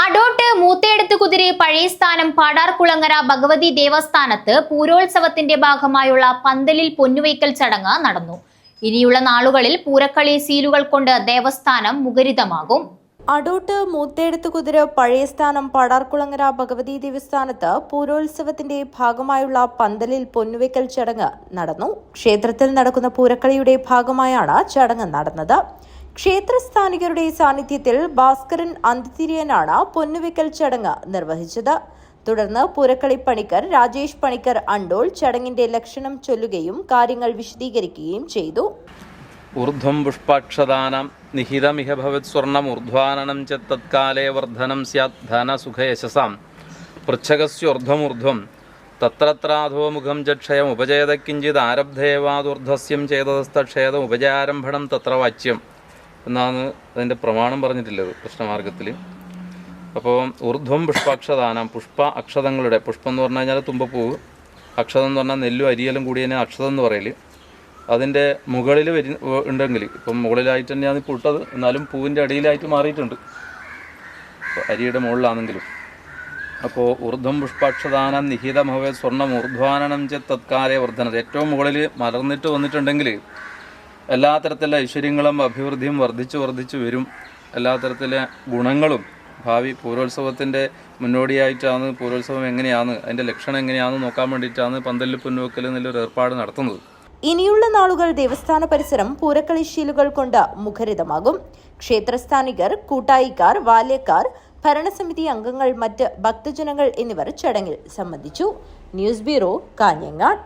അടോട്ട് മൂത്തേടത്തുകുതിര് പഴയ സ്ഥാനം പാടാർകുളങ്ങര ഭഗവതി ദേവസ്ഥാനത്ത് പൂരോത്സവത്തിന്റെ ഭാഗമായുള്ള പന്തലിൽ പൊന്നുവയ്ക്കൽ ചടങ്ങ് നടന്നു. ഇനിയുള്ള നാളുകളിൽ പൂരക്കളി സീലുകൾ കൊണ്ട് ദേവസ്ഥാനം മുഖരിതമാകും. അടോട്ട് മൂത്തേടത്തുകുതിര് പഴയ സ്ഥാനം പാടാർകുളങ്ങര ഭഗവതി ദേവസ്ഥാനത്ത് പൂരോത്സവത്തിന്റെ ഭാഗമായുള്ള പന്തലിൽ പൊന്നുവയ്ക്കൽ ചടങ്ങ് നടന്നു. ക്ഷേത്രത്തിൽ നടക്കുന്ന പൂരക്കളിയുടെ ഭാഗമായാണ് ചടങ്ങ് നടന്നത്. ക്ഷേത്രസ്ഥാനികരുടെ സാന്നിധ്യത്തിൽ ഭാസ്കരൻ അന്തിതിരിയനാണ് പൊന്നുവയ്ക്കൽ ചടങ്ങ് നിർവഹിച്ചത്. തുടർന്ന് പൂരക്കളി പണിക്കർ രാജേഷ് പണിക്കർ അണ്ടോൾ ചടങ്ങിന്റെ ലക്ഷണം ചൊല്ലുകയും കാര്യങ്ങൾ വിശദീകരിക്കുകയും ചെയ്തു. ഊർധ്വം പുഷ്പാക്ഷദാനം നിഹിതമിഹ ഭവത് സ്വർണം ഊർധ്വാനനം ച തത്കാലേ വർധനം സ്യാത് ധനസുഖയശസാം പൃച്ഛകസ്യോർധ്വമൂർധ്വം തത്രത്രാധോ മുഖം ചക്ഷയം ഉപജയത കിഞ്ചിത് ആരബ്ധേവാദൂർധ്വസ്യം ചേതസ്തക്ഷേതം ഉപജയാരംഭണം തത്ര വാച്യം എന്നാണ് അതിൻ്റെ പ്രമാണം പറഞ്ഞിട്ടുള്ളത് കൃഷ്ണമാർഗത്തിൽ. അപ്പോൾ ഊർധ്വം പുഷ്പാക്ഷദാനം, പുഷ്പ അക്ഷതങ്ങളുടെ, പുഷ്പം എന്ന് പറഞ്ഞു കഴിഞ്ഞാൽ തുമ്പപ്പൂവ്, അക്ഷതം എന്ന് പറഞ്ഞാൽ നെല്ലും അരിയലും കൂടിയതിനെ അക്ഷതം എന്ന് പറയൽ. അതിൻ്റെ മുകളിൽ ഉണ്ടെങ്കിൽ ഇപ്പം മുകളിലായിട്ട് തന്നെയാണ് ഇപ്പോൾ ഇട്ടത്, എന്നാലും പൂവിൻ്റെ അടിയിലായിട്ട് മാറിയിട്ടുണ്ട് അരിയുടെ മുകളിലാണെങ്കിലും. അപ്പോൾ ഊർധ്വം പുഷ്പാക്ഷദാനം നിഹിതമഹവേ സ്വർണ്ണം ഊർധ്വാനനം ച തത്കാലേ വർധനത്, ഏറ്റവും മുകളിൽ മലർന്നിട്ട് വന്നിട്ടുണ്ടെങ്കിൽ എല്ലാ തരത്തിലുള്ള ഐശ്വര്യങ്ങളും അഭിവൃദ്ധിയും വർദ്ധിച്ചു വരും. എല്ലാ തരത്തിലെ ഗുണങ്ങളും ഭാവി പൂരോത്സവത്തിൻ്റെ മുന്നോടിയായിട്ടാണ്, പൂരോത്സവം എങ്ങനെയാണ്, അതിൻ്റെ ലക്ഷണം എങ്ങനെയാണെന്ന് നോക്കാൻ വേണ്ടിയിട്ടാണ് പന്തലിൽ പൊന്നുവയ്ക്കൽ എന്നുള്ളൊരു ഏർപ്പാട് നടത്തുന്നത്. ഇനിയുള്ള നാളുകൾ ദേവസ്ഥാന പരിസരം പൂരക്കളി ശീലുകൾ കൊണ്ട് മുഖരിതമാകും. ക്ഷേത്രസ്ഥാനികർ, കൂട്ടായിക്കാർ, ബാല്യക്കാർ, ഭരണസമിതി അംഗങ്ങൾ, മറ്റ് ഭക്തജനങ്ങൾ എന്നിവർ ചടങ്ങിൽ സംബന്ധിച്ചു. News bureau, Kanhangad.